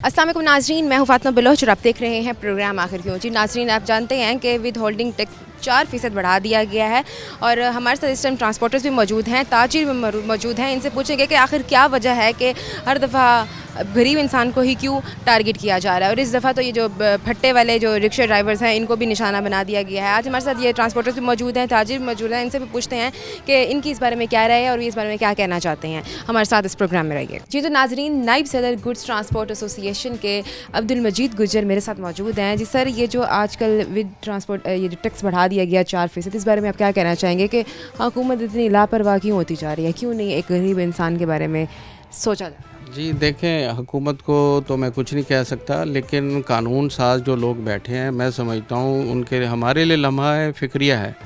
अस्सलाम वालेकुम नाज़रीन, मैं हूँ फ़ातिमा बलोच और आप देख रहे हैं प्रोग्राम आखिर क्यों। जी नाज़रीन, आप जानते हैं कि विद होल्डिंग टैक्स 4% बढ़ा दिया गया है और हमारे साथ इस टाइम ट्रांसपोर्टर्स भी मौजूद हैं, ताजिर भी मौजूद हैं। इनसे पूछेंगे कि आखिर क्या वजह है कि हर दफ़ा गरीब इंसान को ही क्यों टारगेट किया जा रहा है। और इस दफ़ा तो ये जो फट्टे वाले जो रिक्शा ड्राइवर्स हैं, इनको भी निशाना बना दिया गया है। आज हमारे साथ ये ट्रांसपोर्टर्स भी मौजूद हैं, ताजिर भी मौजूद हैं। इनसे भी पूछते हैं कि इनकी इस बारे में क्या राय है और ये इस बारे में क्या कहना चाहते हैं। हमारे साथ इस प्रोग्राम में रहिए। जी तो नाज़रीन, नाइब सदर गुड्स ट्रांसपोर्ट एसोसिएशन के अब्दुल मजीद गुज्जर मेरे साथ मौजूद हैं। जी सर, ये जो आजकल विद ट्रांसपोर्ट ये जो टैक्स बढ़ा दिया गया 4%, इस बारे में आप क्या कहना चाहेंगे कि हुकूमत इतनी लापरवाह क्यों होती जा रही है? क्यों नहीं एक गरीब इंसान के बारे में सोचा जाए? जी देखें, हुकूमत को तो मैं कुछ नहीं कह सकता, लेकिन कानून साज जो लोग बैठे हैं, मैं समझता हूँ उनके हमारे लिए लम्हा है, फ़िक्रिया है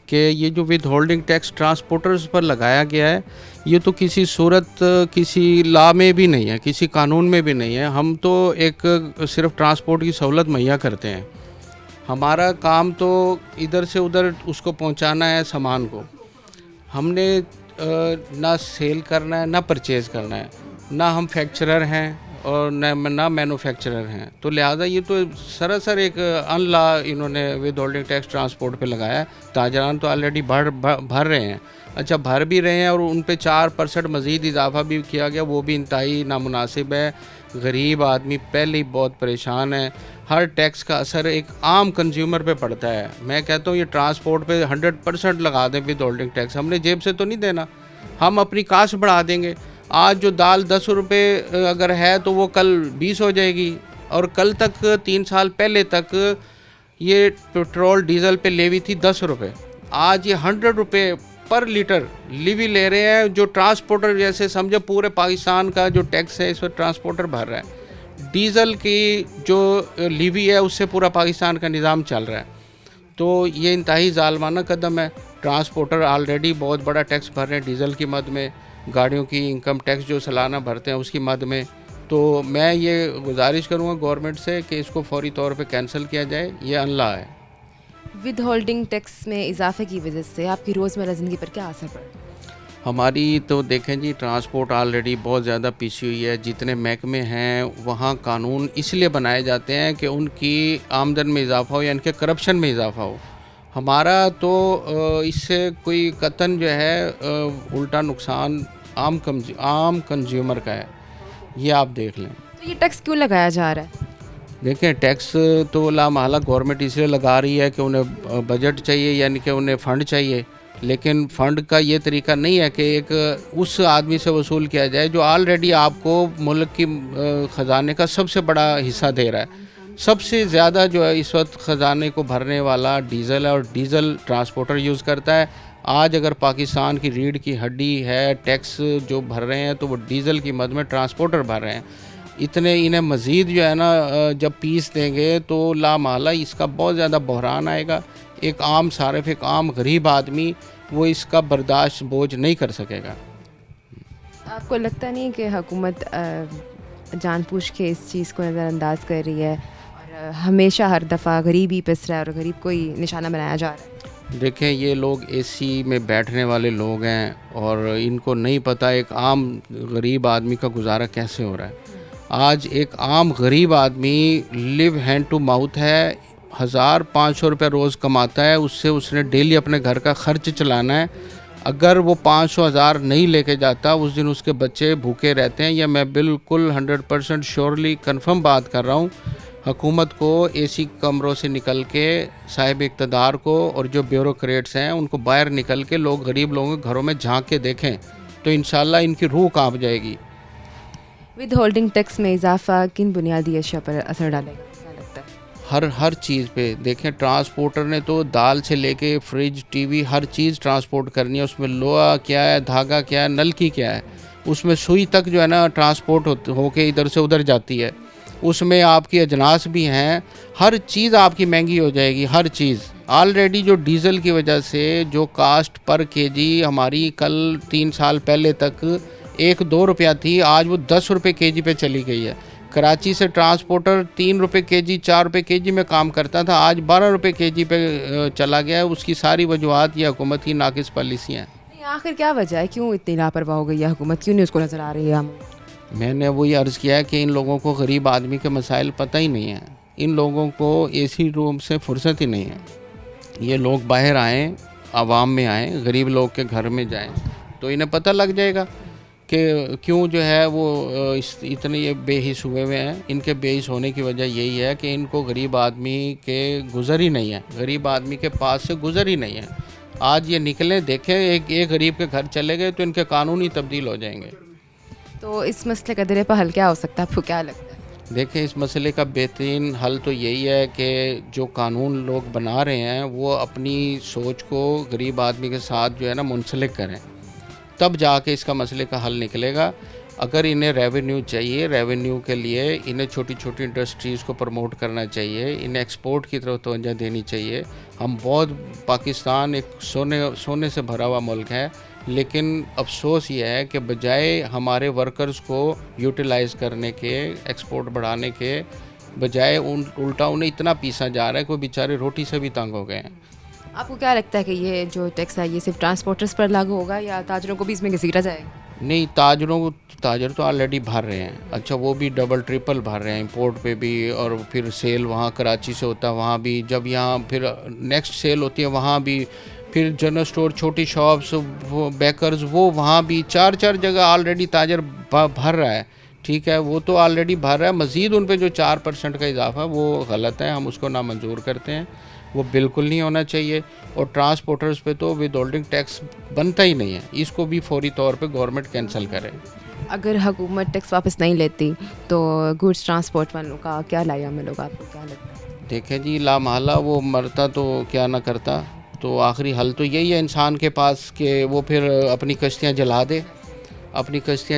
कि ये जो विद होल्डिंग टैक्स ट्रांसपोर्टर्स पर लगाया गया है, ये तो किसी सूरत किसी लॉ में भी नहीं है, किसी कानून में भी नहीं है। हम तो एक सिर्फ ट्रांसपोर्ट की सहूलत मुहैया करते हैं। हमारा काम तो इधर से उधर उसको पहुंचाना है सामान को। हमने ना सेल करना है ना परचेज़ करना है, ना हम फैक्चरर हैं और ना मैन्युफैक्चरर हैं। तो लिहाजा ये तो सरासर एक अनला इन्होंने विद होल्डिंग टैक्स ट्रांसपोर्ट पे लगाया है। ताजरान तो ऑलरेडी भर रहे हैं, अच्छा भर भी रहे हैं, और उन पे 4% मज़ीद इजाफा भी किया गया, वो भी इंतहाई नामुनासिब है। गरीब आदमी पहले ही बहुत परेशान है। हर टैक्स का असर एक आम कंज्यूमर पे पड़ता है। मैं कहता हूँ ये ट्रांसपोर्ट पे 100% लगा दें विद होल्डिंग टैक्स। हमने जेब से तो नहीं देना, हम अपनी कास्ट बढ़ा देंगे। आज जो दाल 10 रुपये अगर है तो वो कल 20 हो जाएगी, और कल तक 3 साल पहले तक ये पेट्रोल डीजल पे लेवी थी 10 रुपये। आज ये 100 रुपये पर लीटर लीवी ले रहे हैं, जो ट्रांसपोर्टर जैसे समझो पूरे पाकिस्तान का जो टैक्स है इस पर ट्रांसपोर्टर भर रहा है। डीज़ल की जो लीवी है उससे पूरा पाकिस्तान का निज़ाम चल रहा है। तो ये इंतहाई ज़ालमाना कदम है। ट्रांसपोर्टर ऑलरेडी बहुत बड़ा टैक्स भर रहे हैं डीज़ल की मद में, गाड़ियों की इनकम टैक्स जो सालाना भरते हैं उसकी मद में। तो मैं ये गुजारिश करूँगा गवर्नमेंट से कि इसको फौरी तौर पे कैंसिल किया जाए, ये अनला है। विद होल्डिंग टैक्स में इजाफे की वजह से आपकी रोज़मर्रा ज़िंदगी पर क्या असर पड़ा? हमारी तो देखें जी, ट्रांसपोर्ट ऑलरेडी बहुत ज़्यादा पीछी हुई है। जितने महकमे हैं वहाँ कानून इसलिए बनाए जाते हैं कि उनकी आमदन में इजाफा हो या इनके करप्शन में इजाफा हो। हमारा तो इससे कोई कतन जो है उल्टा नुकसान आम कंज्यूमर का है, ये आप देख लें। तो ये टैक्स क्यों लगाया जा रहा है? देखें, टैक्स तो लामहला गवर्नमेंट इसलिए लगा रही है कि उन्हें बजट चाहिए, यानी कि उन्हें फ़ंड चाहिए। लेकिन फ़ंड का ये तरीका नहीं है कि एक उस आदमी से वसूल किया जाए जो ऑलरेडी आपको मुल्क की ख़जाने का सबसे बड़ा हिस्सा दे रहा है। सबसे ज़्यादा जो है इस वक्त ख़जाने को भरने वाला डीज़ल है, और डीज़ल ट्रांसपोर्टर यूज़ करता है। आज अगर पाकिस्तान की रीढ़ की हड्डी है, टैक्स जो भर रहे हैं तो वो डीज़ल की मद में ट्रांसपोर्टर भर रहे हैं। इतने इन्हें मज़ीद जो है ना जब पीस देंगे तो लामाला इसका बहुत ज़्यादा बहरान आएगा। एक आम सारिफ, एक आम गरीब आदमी वो इसका बर्दाश्त बोझ नहीं कर सकेगा। आपको लगता नहीं कि हुकूमत जानबूझ के इस चीज़ को नज़रअंदाज कर रही है और हमेशा हर दफ़ा गरीब ही पिस रहा है और गरीब को ही निशाना बनाया जा रहा है? देखें, ये लोग एसी में बैठने वाले लोग हैं और इनको नहीं पता एक आम गरीब आदमी का गुजारा कैसे हो रहा है। आज एक आम गरीब आदमी लिव हैंड टू माउथ है, 1500 रुपये रोज़ कमाता है, उससे उसने डेली अपने घर का खर्च चलाना है। अगर वो 500-1000 नहीं लेके जाता, उस दिन उसके बच्चे भूखे रहते हैं। या मैं बिल्कुल 100% श्योरली कंफर्म बात कर रहा हूँ। हुकूमत को एसी कमरों से निकल के साहिब इक़्तिदार को और जो ब्यूरोक्रेट्स हैं उनको बाहर निकल के लोग गरीब लोगों के घरों में झांक के देखें तो इंशाल्लाह इनकी रूह कांप जाएगी। विद होल्डिंग टैक्स में इजाफा किन बुनियादी अशिया पर असर डालेगा, क्या लगता है? हर चीज़ पे देखें, ट्रांसपोर्टर ने तो दाल से लेके फ्रिज, टीवी, हर चीज़ ट्रांसपोर्ट करनी है। उसमें लोहा क्या है, धागा क्या है, नलकी क्या है, उसमें सुई तक जो है ना ट्रांसपोर्ट होके इधर से उधर जाती है। उसमें आपकी अजनास भी हैं, हर चीज़ आपकी महंगी हो जाएगी। हर चीज़ ऑलरेडी जो डीज़ल की वजह से जो कास्ट पर केजी हमारी कल 3 साल पहले तक 1-2 रुपया थी, आज वो 10 रुपये केजी पे चली गई है। कराची से ट्रांसपोर्टर 3 रुपये केजी, 4 रुपये केजी में काम करता था, आज 12 रुपये केजी पे चला गया है। उसकी सारी वजूहत ये हुकूमत की नाकिस पॉलिसियाँ हैं। आखिर क्या वजह है, क्यों इतनी लापरवाह हो गई है हुकूमत, क्यों नहीं उसको नज़र आ रही है? हम मैंने वही अर्ज़ किया है कि इन लोगों को गरीब आदमी के मसाइल पता ही नहीं है। इन लोगों को एसी रूम से फुर्सत ही नहीं है। ये लोग बाहर आएँ, आवाम में आएँ, गरीब लोग के घर में जाएँ, तो इन्हें पता लग जाएगा कि क्यों जो है वो इतने ये बेहिस हुए हुए हैं। इनके बेहिस होने की वजह यही है कि इनको गरीब आदमी के गुज़र ही नहीं है, गरीब आदमी के पास से गुज़र ही नहीं है। आज ये निकले देखें, एक गरीब के घर चले गए तो इनके कानून ही तब्दील हो जाएंगे। तो इस मसले का दर पे हल क्या हो सकता है, आपको क्या लगता है? देखें, इस मसले का बेहतरीन हल तो यही है कि जो कानून लोग बना रहे हैं वो अपनी सोच को गरीब आदमी के साथ जो है ना मुंसलिक करें, तब जाके इसका मसले का हल निकलेगा। अगर इन्हें रेवेन्यू चाहिए, रेवेन्यू के लिए इन्हें छोटी छोटी इंडस्ट्रीज़ को प्रमोट करना चाहिए, इन्हें एक्सपोर्ट की तरफ तवज्जो देनी चाहिए। हम बहुत, पाकिस्तान एक सोने से भरा हुआ मुल्क है, लेकिन अफसोस ये है कि बजाय हमारे वर्कर्स को यूटिलाइज़ करने के, एक्सपोर्ट बढ़ाने के बजाय उल्टा उन्हें इतना पीसा जा रहा है कि वो बेचारे रोटी से भी तंग हो गए हैं। आपको क्या लगता है कि ये जो टैक्स है ये सिर्फ ट्रांसपोर्टर्स पर लागू होगा या ताजरों को भी इसमें घसीटा जाएगा? नहीं, ताजर तो ऑलरेडी भर रहे हैं। अच्छा, वो भी डबल ट्रिपल भर रहे हैं, इंपोर्ट पे भी, और फिर सेल वहाँ कराची से होता है, वहाँ भी जब यहाँ फिर नेक्स्ट सेल होती है वहाँ भी, फिर जनरल स्टोर, छोटी शॉप्स, वो बेकर्स, वो वहाँ भी 4 जगह ऑलरेडी ताजर भर रहा है। ठीक है, वो तो ऑलरेडी भर रहा है, मज़ीद उन पे जो 4% का इजाफा वो गलत है, हम उसको नामंजूर करते हैं, वो बिल्कुल नहीं होना चाहिए। और ट्रांसपोर्टर्स पे तो विद होल्डिंग टैक्स बनता ही नहीं है, इसको भी फौरी तौर पे गवर्नमेंट कैंसिल करे। अगर हुकूमत टैक्स वापस नहीं लेती तो गुड्स ट्रांसपोर्ट वालों का क्या लाया मिलेगा, आपको क्या लगता है? देखें जी, लामहला वो मरता तो क्या ना करता, तो आखिरी हल तो यही है इंसान के पास कि वो फिर अपनी कश्तियाँ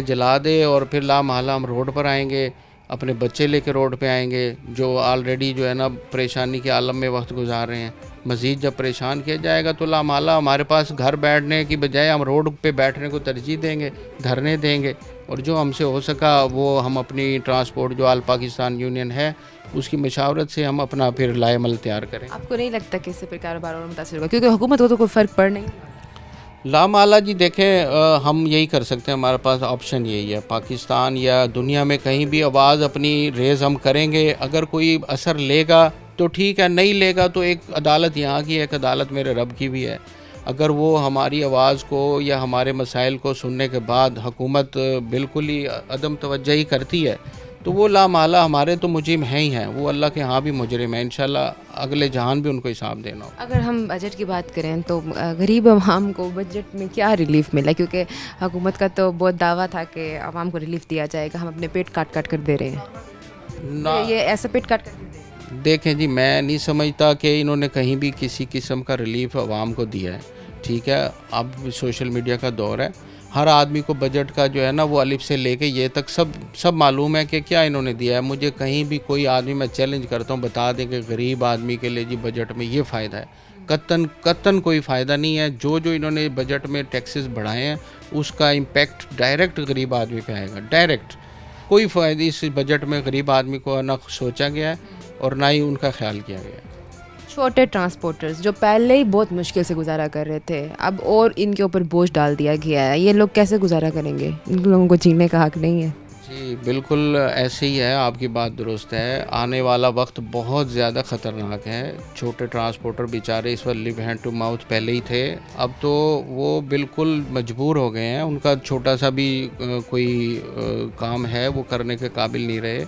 जला दे और फिर लामहला हम रोड पर आएंगे, अपने बच्चे लेके रोड पे आएंगे जो ऑलरेडी जो है ना परेशानी के आलम में वक्त गुजार रहे हैं। मज़ीद जब परेशान किया जाएगा तो लामाला हमारे पास घर बैठने की बजाय हम रोड पे बैठने को तरजीह देंगे, धरने देंगे, और जो हमसे हो सका वो हम अपनी ट्रांसपोर्ट जो आल पाकिस्तान यूनियन है उसकी मशावरत से हम अपना फिर लाएमल तैयार करें। आपको नहीं लगता कि इससे फिर कारोबार और मुतासिर होगा, क्योंकि हुकूमत को तो कोई फ़र्क पड़ नहीं? लामाला जी देखें, हम यही कर सकते हैं, हमारे पास ऑप्शन यही है, पाकिस्तान या दुनिया में कहीं भी आवाज़ अपनी रेज़ हम करेंगे, अगर कोई असर लेगा तो ठीक है, नहीं लेगा तो एक अदालत यहाँ की, एक अदालत मेरे रब की भी है। अगर वो हमारी आवाज़ को या हमारे मसाइल को सुनने के बाद हुकूमत बिल्कुल ही अदम तवज्जो ही करती है तो वो लामाला हमारे तो मुजिम हैं ही हैं, वो अल्लाह के यहाँ भी मुजरिम है, इंशाल्लाह अगले जहान भी उनको हिसाब देना हो। अगर हम बजट की बात करें तो गरीब आवाम को बजट में क्या रिलीफ मिला, क्योंकि हुकूमत का तो बहुत दावा था कि आवाम को रिलीफ दिया जाएगा, हम अपने पेट काट काट कर दे रहे हैं ना, ये ऐसा पेट काट कर दे रहे हैं। देखें जी, मैं नहीं समझता कि इन्होंने कहीं भी किसी किस्म का रिलीफ आवाम को दिया है। ठीक है, अब सोशल मीडिया का दौर है, हर आदमी को बजट का जो है ना वो अलिफ से लेके ये तक सब मालूम है कि क्या इन्होंने दिया है। मुझे कहीं भी कोई आदमी, मैं चैलेंज करता हूँ, बता दें कि गरीब आदमी के लिए जी बजट में ये फ़ायदा है, कत्तन कोई फ़ायदा नहीं है। जो इन्होंने बजट में टैक्सेस बढ़ाए हैं उसका इम्पेक्ट डायरेक्ट गरीब आदमी पे आएगा, डायरेक्ट। कोई फ़ायदा इस बजट में गरीब आदमी को ना सोचा गया है और ना ही उनका ख्याल किया गया है। छोटे ट्रांसपोर्टर्स जो पहले ही बहुत मुश्किल से गुजारा कर रहे थे, अब और इनके ऊपर बोझ डाल दिया गया है, ये लोग कैसे गुजारा करेंगे? इन लोगों को जीने का हक नहीं है? जी बिल्कुल ऐसे ही है, आपकी बात दुरुस्त है। आने वाला वक्त बहुत ज़्यादा ख़तरनाक है। छोटे ट्रांसपोर्टर बेचारे इस वक्त लिव हैंड टू माउथ पहले ही थे, अब तो वो बिल्कुल मजबूर हो गए हैं, उनका छोटा सा भी कोई काम है वो करने के काबिल नहीं रहे।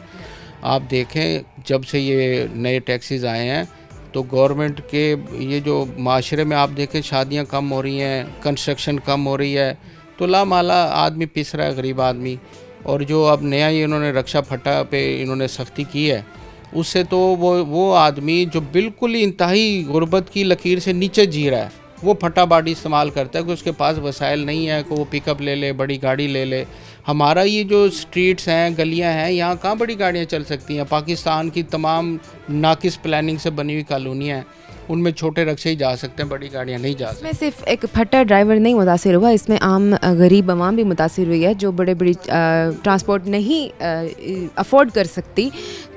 आप देखें, जब से ये नए टैक्सेस आए हैं तो गवर्नमेंट के ये जो माशरे में आप देखें शादियां कम हो रही हैं, कंस्ट्रक्शन कम हो रही है, तो लामाला आदमी पिस रहा है, गरीब आदमी। और जो अब नया ये इन्होंने रक्षा फट्टा पे इन्होंने सख्ती की है, उससे तो वो आदमी जो बिल्कुल ही इंतहाई गुर्बत की लकीर से नीचे जी रहा है, वो फटा बाडी इस्तेमाल करता है कि उसके पास वसाइल नहीं है कि वो पिकअप ले ले, बड़ी गाड़ी ले ले। हमारा ये जो स्ट्रीट्स हैं, गलियां हैं, यहाँ कहाँ बड़ी गाड़ियाँ चल सकती हैं? पाकिस्तान की तमाम नाकिस प्लानिंग से बनी हुई कॉलोनियाँ हैं, उनमें छोटे रक्शे ही जा सकते हैं, बड़ी गाड़ियाँ नहीं जा सकती। इसमें सिर्फ एक फटा ड्राइवर नहीं मुतासिर हुआ, इसमें आम गरीब आवाम भी मुतासिर हुई है जो बड़े ट्रांसपोर्ट नहीं अफोर्ड कर सकती।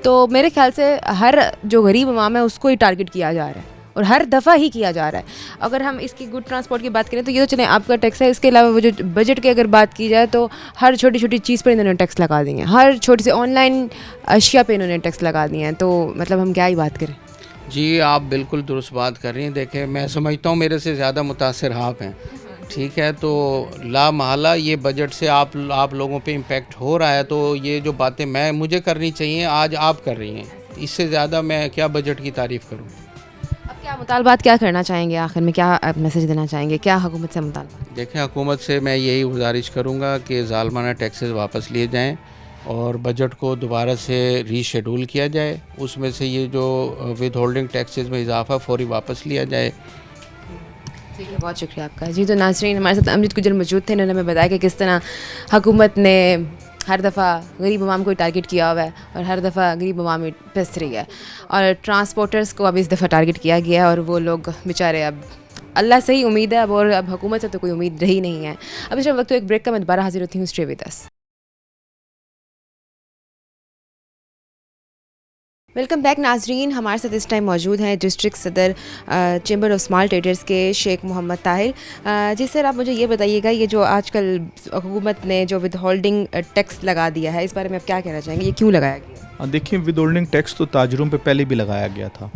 तो मेरे ख्याल से हर जो गरीब आवाम है उसको ही टारगेट किया जा रहा है और हर दफ़ा ही किया जा रहा है। अगर हम इसकी गुड ट्रांसपोर्ट की बात करें तो ये तो चलें आपका टैक्स है, इसके अलावा वो जो बजट की अगर बात की जाए तो हर छोटी छोटी चीज़ पर इन्होंने टैक्स लगा दिए हैं, हर छोटी सी ऑनलाइन अशिया पे इन्होंने टैक्स लगा दिए हैं। तो मतलब हम क्या ही बात करें। जी, आप बिल्कुल दुरुस्त बात कर रही हैं। देखें, मैं समझता हूँ मेरे से ज़्यादा मुतासिर आप हैं, ठीक है। तो ला महला ये बजट से आप लोगों पे इम्पेक्ट हो रहा है, तो ये जो बातें मुझे करनी चाहिए आज आप कर रही हैं। इससे ज़्यादा मैं क्या बजट की तारीफ़ करूँ। अब क्या मुतालबात क्या करना चाहेंगे, आखिर में क्या आप मैसेज देना चाहेंगे, क्या हुकूमत से मुतालबात? देखें, हुकूमत से मैं यही गुजारिश करूँगा कि ज़ालमाना टैक्सेस वापस लिए जाएँ और बजट को दोबारा से रीशेड्यूल किया जाए। उसमें से ये जो विद होल्डिंग टैक्सेस में इजाफा फौरी वापस लिया जाए। ठीक है, बहुत शुक्रिया आपका। जी, तो नाज़रीन, हमारे साथ अमजद गुजर मौजूद थे। इन्होंने हमें बताया कि किस तरह हुकूमत ने हर दफ़ा गरीब अवाम को टारगेट किया हुआ है और हर दफ़ा गरीब अवाम में पिस रही है, और ट्रांसपोर्टर्स को अब इस दफ़ा टारगेट किया गया है और वो लोग बेचारे अब अल्लाह से ही उम्मीद है अब, और अब हुकूमत से तो कोई उम्मीद रही नहीं है। अब इस वक्त तो एक ब्रेक का मैं दोबारा हाजिर होती हूँ। Stay with us. Welcome back नाजरीन। हमारे साथ इस टाइम मौजूद हैं डिस्ट्रिक्ट सदर चैम्बर ऑफ स्मॉल ट्रेडर्स के शेख मोहम्मद ताहिर। जी सर, आप मुझे ये बताइएगा, ये जो आजकल हुकूमत ने जो विद होल्डिंग टैक्स लगा दिया है, इस बारे में आप क्या कहना चाहेंगे, ये क्यों लगाया गया? देखिए, विद होल्डिंग टैक्स तो ताजरों पे पहले भी लगाया गया था।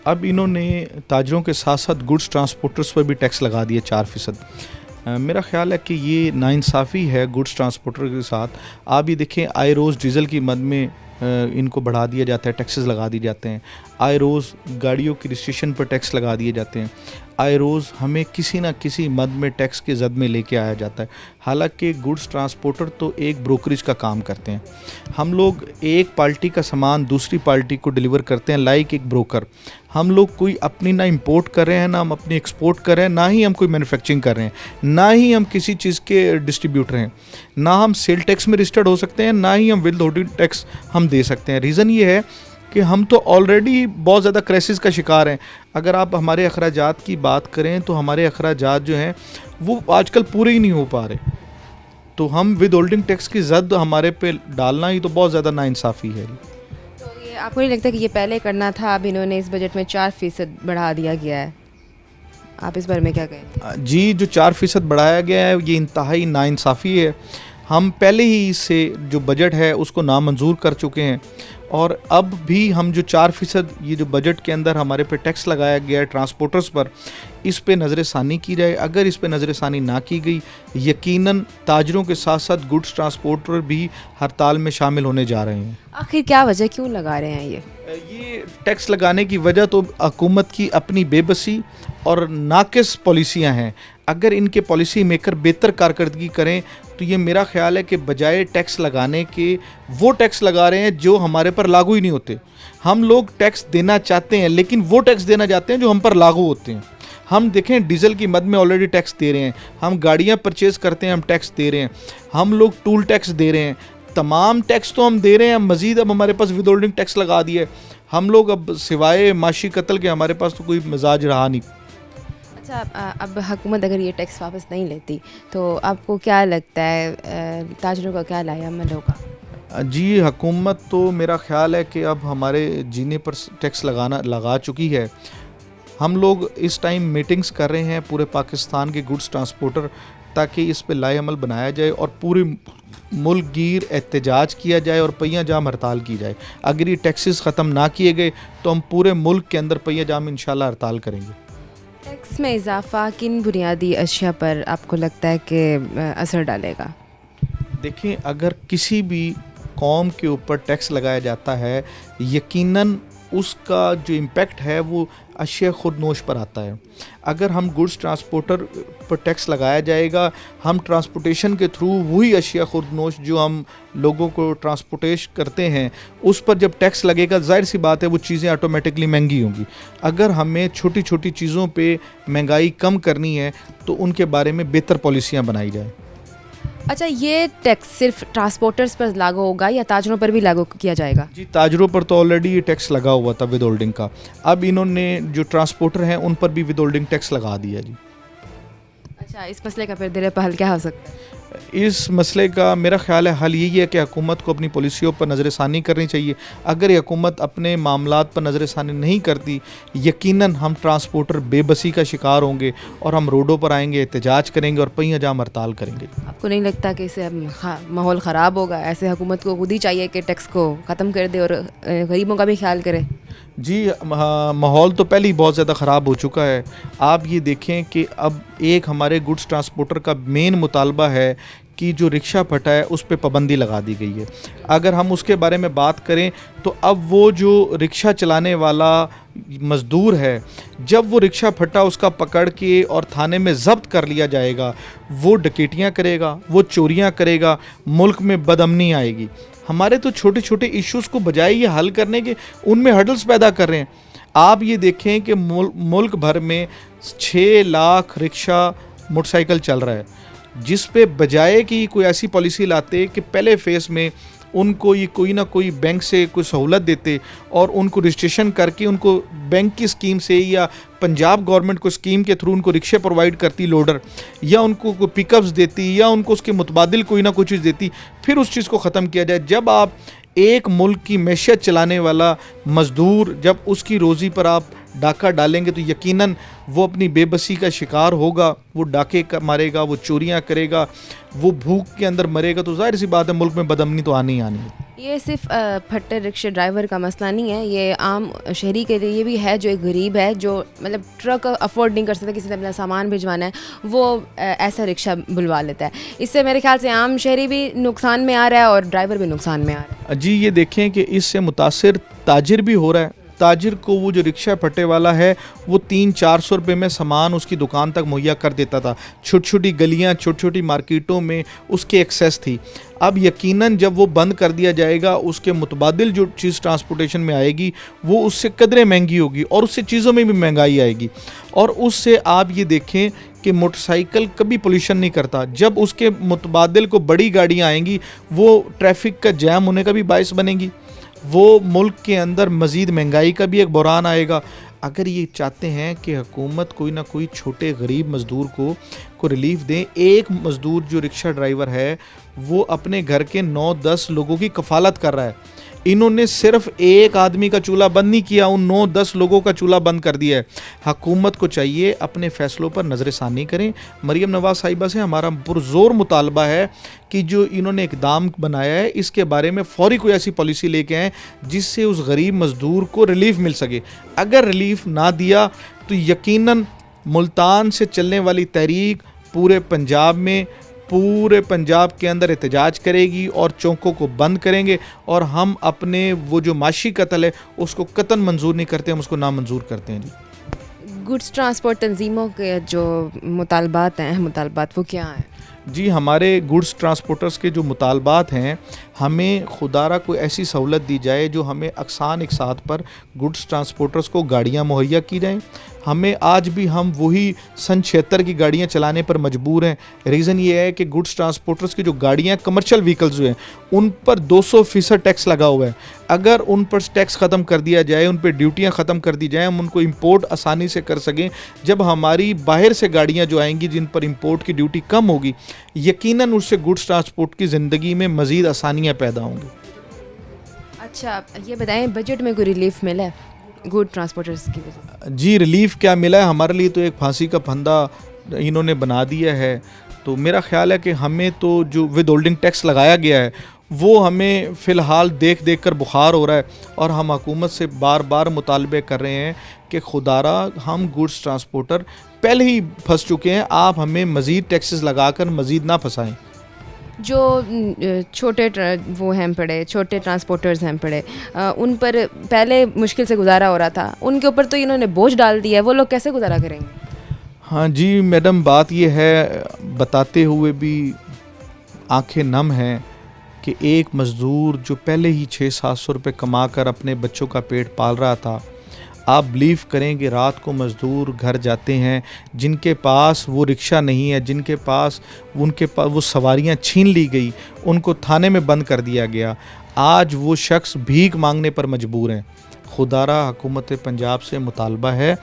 अब इन्होंने ताजरों के साथ साथ गुड्स ट्रांसपोर्टर्स पर भी टैक्स लगा दिए 4%। मेरा ख्याल है कि ये नाइंसाफ़ी है गुड्स ट्रांसपोर्टर के साथ। आप ये देखें, आए रोज़ डीज़ल की मद में इनको बढ़ा दिया जाता है, टैक्सेस लगा दिए जाते हैं। आए रोज़ गाड़ियों की रजिस्ट्रेशन पर टैक्स लगा दिए जाते हैं। आए रोज़ हमें किसी ना किसी मद में टैक्स के जद में लेके आया जाता है। हालांकि गुड्स ट्रांसपोर्टर तो एक ब्रोकरेज का काम करते हैं। हम लोग एक पार्टी का सामान दूसरी पार्टी को डिलीवर करते हैं लाइक एक ब्रोकर। हम लोग कोई अपनी ना इंपोर्ट कर रहे हैं, ना हम अपनी एक्सपोर्ट कर रहे हैं, ना ही हम कोई मैन्युफैक्चरिंग कर रहे हैं, ना ही हम किसी चीज़ के डिस्ट्रीब्यूटर हैं, ना हम सेल टैक्स में रजिस्टर्ड हो सकते हैं, ना ही हम विद होल्डिंग टैक्स हम दे सकते हैं। रीज़न ये है कि हम तो ऑलरेडी बहुत ज़्यादा क्राइसिस का शिकार हैं। अगर आप हमारे अखराजात की बात करें तो हमारे अखराजात जो हैं वो आजकल पूरे ही नहीं हो पा रहे, तो हम विद होल्डिंग टैक्स की जद हमारे पे डालना ही तो बहुत ज़्यादा नाइंसाफ़ी है। तो ये आपको नहीं लगता कि ये पहले करना था, अब इन्होंने इस बजट में 4% बढ़ा दिया गया है? आप इस बारे में क्या कहें? जी, जो 4% बढ़ाया गया है ये इंतहाई नाइंसाफ़ी है। हम पहले ही से जो बजट है उसको नामंजूर कर चुके हैं, और अब भी हम जो 4% ये जो बजट के अंदर हमारे पे टैक्स लगाया गया है ट्रांसपोर्टर्स पर, इस पे नज़र षानी की जाए। अगर इस पे नज़र षानी ना की गई, यकीनन ताजरों के साथ साथ गुड्स ट्रांसपोर्टर भी हड़ताल में शामिल होने जा रहे हैं। आखिर क्या वजह, क्यों लगा रहे हैं ये टैक्स लगाने की वजह तो हुकूमत की अपनी बेबसी और नाकिस पॉलिसियां हैं। अगर इनके पॉलिसी मेकर बेहतर कारकर्दगी करें तो ये मेरा ख्याल है कि बजाय टैक्स लगाने के वो टैक्स लगा रहे हैं जो हमारे पर लागू ही नहीं होते। हम लोग टैक्स देना चाहते हैं लेकिन वो टैक्स देना चाहते हैं जो हम पर लागू होते हैं। हम देखें, डीजल की मद में ऑलरेडी टैक्स दे रहे हैं, हम गाड़ियाँ परचेज़ करते हैं हम टैक्स दे रहे हैं, हम लोग टूल टैक्स दे रहे हैं, तमाम टैक्स तो हम दे रहे हैं। मज़ीद अब हमारे पास विद होल्डिंग टैक्स लगा दिया है। हम लोग अब सिवाय माशी कत्ल के हमारे पास तो कोई मिजाज रहा नहीं। अच्छा, अब हुकूमत अगर ये टैक्स वापस नहीं लेती तो आपको क्या लगता है ताजरों का क्या लायामल होगा? जी, हुकूमत तो मेरा ख्याल है कि अब हमारे जीने पर टैक्स लगा चुकी है। हम लोग इस टाइम मीटिंग्स कर रहे हैं पूरे पाकिस्तान के गुड्स ट्रांसपोर्टर, ताकि इस पे लाएअमल बनाया जाए और पूरे मुल्क गिर एहतजाज किया जाए और पहिया जाम हड़ताल की जाए। अगर ये टैक्सेस ख़त्म ना किए गए तो हम पूरे मुल्क के अंदर पहिया जाम इंशाल्लाह हड़ताल करेंगे। टैक्स में इजाफा किन बुनियादी अशिया पर आपको लगता है कि असर डालेगा? देखिए, अगर किसी भी कौम के ऊपर टैक्स लगाया जाता है, यकीनन उसका जो इम्पेक्ट है वो अशिया खुदनोश पर आता है। अगर हम गुड्स ट्रांसपोर्टर पर टैक्स लगाया जाएगा, हम ट्रांसपोर्टेशन के थ्रू वही अशिया खुदनोश जो हम लोगों को ट्रांसपोर्टेश करते हैं उस पर जब टैक्स लगेगा, जाहिर सी बात है वो चीज़ें ऑटोमेटिकली महंगी होंगी। अगर हमें छोटी छोटी चीज़ों पे महंगाई कम करनी है तो उनके बारे में बेहतर पॉलिसियाँ बनाई जाए। अच्छा, ये टैक्स सिर्फ ट्रांसपोर्टर्स पर लागू होगा या ताजरों पर भी लागू किया जाएगा? जी, ताजरों पर तो ऑलरेडी ये टैक्स लगा हुआ था विद होल्डिंग का। अब इन्होंने जो ट्रांसपोर्टर हैं उन पर भी विद होल्डिंग टैक्स लगा दिया। जी, अच्छा, इस मसले का फिर दिल पे हल क्या हो सकता है? इस मसले का मेरा ख़्याल है हल यही है कि हुकूमत को अपनी पॉलिसियों पर नज़रसानी करनी चाहिए। अगर ये हुकूमत अपने मामलात पर नज़रसानी नहीं करती, यकीनन हम ट्रांसपोर्टर बेबसी का शिकार होंगे और हम रोडों पर आएंगे, एहतजाज करेंगे और पहिया जाम हड़ताल करेंगे। आपको नहीं लगता कि इससे माहौल ख़राब होगा? ऐसे हुकूमत को खुद ही चाहिए कि टैक्स को ख़त्म कर दे और गरीबों का भी ख्याल करे। जी माहौल तो पहले ही बहुत ज़्यादा ख़राब हो चुका है। आप ये देखें कि अब एक हमारे गुड्स ट्रांसपोर्टर का मेन मुतालबा है कि जो रिक्शा फटा है उस पे पाबंदी लगा दी गई है। अगर हम उसके बारे में बात करें तो अब वो जो रिक्शा चलाने वाला मज़दूर है, जब वो रिक्शा फटा उसका पकड़ के और थाने में ज़ब्त कर लिया जाएगा, वो डकैतियाँ करेगा, वो चोरियाँ करेगा, मुल्क में बदअमनी आएगी। हमारे तो छोटे छोटे इश्यूज़ को बजाय ये हल करने के उनमें हर्डल्स पैदा कर रहे हैं। आप ये देखें कि मुल्क भर में 6 लाख रिक्शा मोटरसाइकिल चल रहा है, जिस पे बजाय कि कोई ऐसी पॉलिसी लाते कि पहले फेज़ में उनको ये कोई ना कोई बैंक से कोई सहूलत देते और उनको रजिस्ट्रेशन करके उनको बैंक की स्कीम से या पंजाब गवर्नमेंट को स्कीम के थ्रू उनको रिक्शे प्रोवाइड करती लोडर, या उनको कोई पिकअप्स देती या उनको उसके मुतबादिल कोई ना कोई चीज़ देती, फिर उस चीज़ को ख़त्म किया जाए। जब आप एक मुल्क की मैशियत चलाने वाला मज़दूर, जब उसकी रोज़ी पर आप डाका डालेंगे तो यकीनन वो अपनी बेबसी का शिकार होगा, वो डाके मारेगा, वो चोरियां करेगा, वो भूख के अंदर मरेगा। तो जाहिर सी बात है मुल्क में बदअमनी तो आनी ही आनी है। ये सिर्फ फट्टे रिक्शे ड्राइवर का मसला नहीं है, ये आम शहरी के लिए भी है। जो एक गरीब है, जो मतलब ट्रक अफोर्ड नहीं कर सकता, किसी ने अपना सामान भिजवाना है, वो ऐसा रिक्शा बुलवा लेता है। इससे मेरे ख्याल से आम शहरी भी नुकसान में आ रहा है और ड्राइवर भी नुकसान में आ रहा है। जी ये देखें कि इससे मुतासिर ताजिर भी हो रहा है। ताजिर को वो जो रिक्शा फटे वाला है वो 300-400 रुपये में सामान उसकी दुकान तक मुहैया कर देता था। छोटी छोटी गलियाँ, छोटी छोटी मार्केटों में उसकी एक्सेस थी। अब यकीनन जब वो बंद कर दिया जाएगा, उसके मुतबादिल जो चीज़ ट्रांसपोर्टेशन में आएगी वो उससे कदरें महंगी होगी और उससे चीज़ों में भी महंगाई आएगी। और उससे आप ये देखें कि मोटरसाइकिल कभी पोल्यूशन नहीं करता। जब उसके मुतबादिल को बड़ी गाड़ियाँ आएंगी वो ट्रैफिक का जैम होने का भी बायस बनेगी, वो मुल्क के अंदर मज़ीद महंगाई का भी एक बहरान आएगा। अगर ये चाहते हैं कि हुकूमत कोई ना कोई छोटे गरीब मज़दूर को रिलीफ दें, एक मज़दूर जो रिक्शा ड्राइवर है वो अपने घर के 9-10 लोगों की कफ़ालत कर रहा है। इन्होंने सिर्फ एक आदमी का चूल्हा बंद नहीं किया, उन 9-10 लोगों का चूल्हा बंद कर दिया है। हुकूमत को चाहिए अपने फ़ैसलों पर नज़रसानी करें। मरीम नवाज़ साहिबा से हमारा पुरज़ोर मुतालबा है कि जो इन्होंने इक़दाम बनाया है इसके बारे में फ़ौरी कोई ऐसी पॉलिसी लेके आएँ जिससे उस गरीब मज़दूर को रिलीफ़ मिल सके। अगर रिलीफ़ ना दिया तो यकीनन मुल्तान से चलने वाली तहरीक पूरे पंजाब के अंदर एहतजाज करेगी और चौकों को बंद करेंगे और हम अपने वो जो माशी कत्ल है उसको कतन मंजूर नहीं करते, हम उसको नामंजूर करते हैं। जी गुड्स ट्रांसपोर्ट तंजीमों के जो मुतालबात वो क्या हैं? जी हमारे गुड्स ट्रांसपोर्टर्स के जो मुतालबात हैं, हमें खुदारा कोई ऐसी सहूलत दी जाए जो हमें आसान एक साथ पर गुड्स ट्रांसपोर्टर्स को गाड़ियाँ मुहैया की जाएँ। हमें आज भी हम वही सन 76 की गाड़ियाँ चलाने पर मजबूर हैं। रीज़न ये है कि गुड्स ट्रांसपोर्टर्स की जो गाड़ियाँ कमर्शियल व्हीकल्स जो हैं उन पर 200% टैक्स लगा हुआ है। अगर उन पर टैक्स ख़त्म कर दिया जाए, उन पर ड्यूटियाँ ख़त्म कर दी जाएँ, हम उनको इंपोर्ट आसानी से कर सकें, जब हमारी बाहर से गाड़ियाँ जो आएंगी जिन पर इंपोर्ट की ड्यूटी कम होगी, यकीनन उससे गुड्स ट्रांसपोर्ट की ज़िंदगी में मज़ीद आसानियाँ पैदा होंगी। अच्छा ये बताएं, बजट में कोई रिलीफ मिला है गुड ट्रांसपोर्टर्स की वजह से? जी रिलीफ क्या मिला है, हमारे लिए तो एक फांसी का फंदा इन्होंने बना दिया है। तो मेरा ख्याल है कि हमें तो जो विद होल्डिंग टैक्स लगाया गया है वो हमें फ़िलहाल देख कर बुखार हो रहा है और हम हुकूमत से बार बार मुतालबे कर रहे हैं कि खुदारा हम गुड्स ट्रांसपोर्टर पहले ही फंस चुके हैं, आप हमें मज़ीद टैक्सेस लगा कर मज़ीद ना फंसाएँ। जो छोटे ट्रांसपोर्टर्स हैं पड़े, उन पर पहले मुश्किल से गुजारा हो रहा था, उनके ऊपर तो इन्होंने बोझ डाल दिया है, वो लोग कैसे गुजारा करेंगे? हाँ जी मैडम, बात ये है, बताते हुए भी आंखें नम हैं कि एक मज़दूर जो पहले ही 600-700 रुपये कमा कर अपने बच्चों का पेट पाल रहा था, आप बिलीव करेंगे रात को मज़दूर घर जाते हैं जिनके पास वो रिक्शा नहीं है, जिनके पास वो सवारियां छीन ली गई, उनको थाने में बंद कर दिया गया। आज वो शख्स भीख मांगने पर मजबूर हैं। खुदारा हुकूमत पंजाब से मुतालबा है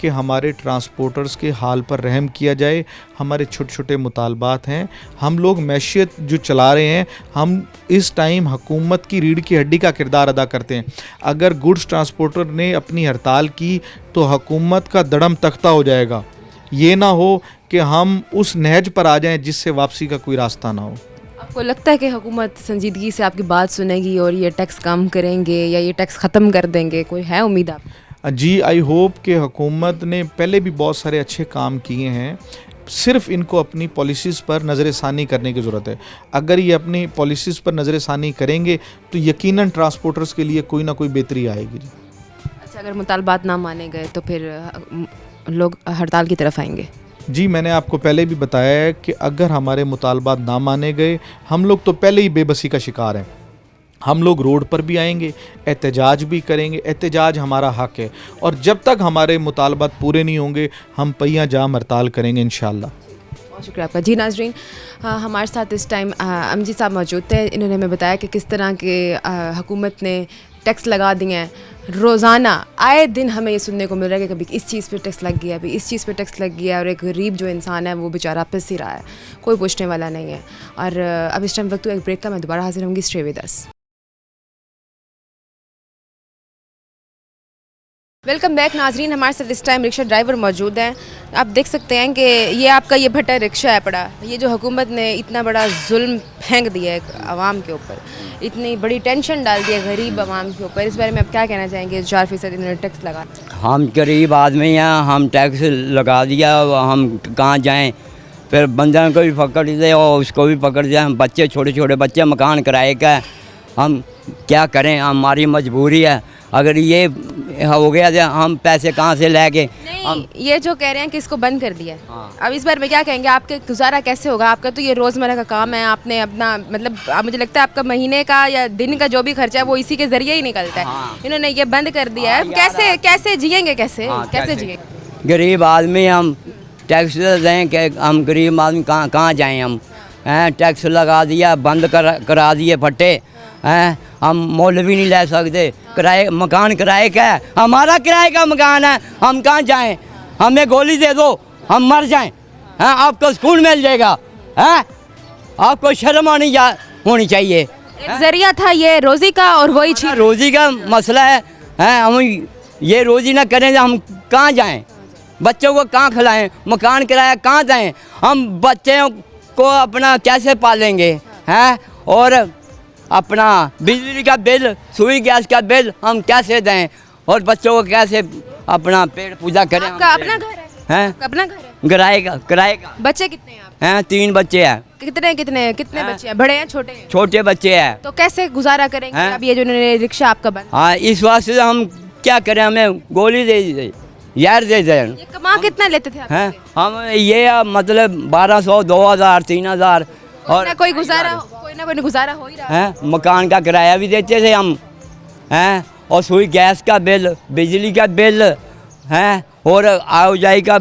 कि हमारे ट्रांसपोर्टर्स के हाल पर रहम किया जाए। हमारे छोटे छोटे मुतालबात हैं, हम लोग मैशियत जो चला रहे हैं, हम इस टाइम हुकूमत की रीढ़ की हड्डी का किरदार अदा करते हैं। अगर गुड्स ट्रांसपोर्टर ने अपनी हड़ताल की तो हुकूमत का दड़म तख्ता हो जाएगा। ये ना हो कि हम उस नहज पर आ जाएं जिससे वापसी का कोई रास्ता ना हो। आपको लगता है कि हुकूमत संजीदगी से आपकी बात सुनेगी और ये टैक्स कम करेंगे या ये टैक्स ख़त्म कर देंगे? कोई है उम्मीद आप? जी, आई होप कि हुकूमत ने पहले भी बहुत सारे अच्छे काम किए हैं, सिर्फ इनको अपनी पॉलिसीज़ पर नज़र षानी करने की ज़रूरत है। अगर ये अपनी पॉलिसीज़ पर नज़र षानी करेंगे तो यकीनन ट्रांसपोर्टर्स के लिए कोई ना कोई बेहतरी आएगी। अच्छा, अगर मुतालबात ना माने गए तो फिर लोग हड़ताल की तरफ आएंगे? जी, मैंने आपको पहले भी बताया है कि अगर हमारे मुतालबात ना माने गए, हम लोग तो पहले ही बेबसी का शिकार हैं। हम लोग रोड पर भी आएंगे, एहतजाज भी करेंगे। एहतजाज हमारा हक है और जब तक हमारे मुतालबात पूरे नहीं होंगे हम पहिया जाम हड़ताल करेंगे इंशाअल्लाह। बहुत शुक्रिया आपका। जी नाज़रीन, हमारे साथ इस टाइम अमजी साहब मौजूद थे। इन्होंने हमें बताया कि किस तरह के हुकूमत ने टैक्स लगा दिए हैं। रोज़ाना आए दिन हमें ये सुनने को मिल रहा है कि कभी इस चीज़ पे टैक्स लग गया, अभी इस चीज़ पे टैक्स लग गया, और एक गरीब जो इंसान है वो बेचारा पिस ही रहा है, कोई पूछने वाला नहीं है। और अब इस टाइम वक्त एक ब्रेक का, मैं दोबारा हाजिर होंगी। Stay with us. Welcome back नाजरीन। हमारे साथ इस टाइम रिक्शा ड्राइवर मौजूद हैं। आप देख सकते हैं कि ये आपका ये भट्टा रिक्शा है पड़ा, ये जो हुकूमत ने इतना बड़ा जुल्म फेंक दिया है आवाम के ऊपर, इतनी बड़ी टेंशन डाल दी है गरीब आवाम के ऊपर, इस बारे में आप क्या कहना चाहेंगे? 4% इन्होंने टैक्स लगा। हम गरीब आदमी हैं, हम टैक्स लगा दिया, हम कहाँ जाएं? फिर बंदर को भी पकड़ दे और उसको भी पकड़ दिया। हम बच्चे, छोटे छोटे बच्चे, मकान किराए का है, हम क्या करें? हमारी मजबूरी है। अगर ये हो गया तो हम पैसे कहाँ से लेके? नहीं, ये जो कह रहे हैं कि इसको बंद कर दिया है, हाँ। अब इस बारे में क्या कहेंगे? आपके गुजारा कैसे होगा? आपका तो ये रोज़मर्रा का काम है, आपने अपना मतलब मुझे लगता है आपका महीने का या दिन का जो भी खर्चा है वो इसी के ज़रिए ही निकलता है। हाँ। इन्होंने ये बंद कर दिया है। हाँ, कैसे कैसे जिएंगे? कैसे हाँ, कैसे कैसे? जिएंगे? गरीब आदमी हम टैक्स दें कि हम गरीब आदमी कहाँ जाएं? हम हैं टैक्स लगा दिया, बंद करा दिए फट्टे हैं, हम मोल भी नहीं ले सकते। किराए मकान किराए का है, हमारा किराए का मकान है, हम कहाँ जाएं? हमें गोली दे दो, हम मर जाएं। हैं, आपको सुकून मिल जाएगा? हैं, आपको शर्म होनी चाहिए। एक जरिया था ये रोज़ी का और वही छीन। रोज़ी का मसला है, हैं, हम ये रोज़ी ना करें तो हम कहाँ जाएं? बच्चों को कहाँ खिलाएं? मकान किराया कहाँ दें? हम बच्चों को अपना कैसे पालेंगे? हैं, और अपना बिजली का बिल, सुई गैस का बिल हम कैसे दें? और बच्चों को कैसे अपना पेड़ पूजा करें? आपका अपना घर है? हैं, अपना घर है? किराए का। बच्चे कितने हैं आप? हैं, 3 बच्चे हैं। कितने कितने कितने बच्चे हैं? बड़े हैं छोटे हैं? छोटे बच्चे हैं। तो कैसे गुजारा करेंगे? हैं? अब ये जो इन्होंने रिक्शा आपका बंद, हाँ, इस वास्ते हम क्या करें? हमें गोली दे यार दे दें। ये कमा कितना लेते थे आप हैं, इससे? हम ये मतलब 1200, 2000, 3000 और कोई ना कोई गुजारा हो ही रहा है। हैं, मकान का किराया भी देते थे हम, हैं, और सुई गैस का बिल, बिजली का बिल, हैं, और आवाजाही का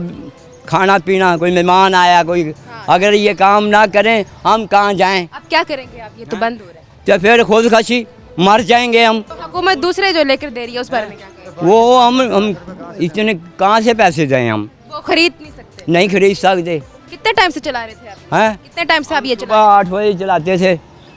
खाना पीना, कोई मेहमान आया कोई, अगर ये काम ना करें हम कहाँ जाएं? अब क्या करेंगे आप? ये तो बंद हो रहा है। तो फिर खुदकशी मर जाएंगे हम। तो हुकूमत दूसरे जो लेकर दे रही है उस बारे में क्या कहेंगे? वो हम इतने कहाँ से पैसे दें? हम वो खरीद नहीं सकते। नहीं खरीद सकते। कितने टाइम से चला रहे थे आप? हैं, कितने टाइम से आप ये चला? सुबह 8 बजे चलाते थे,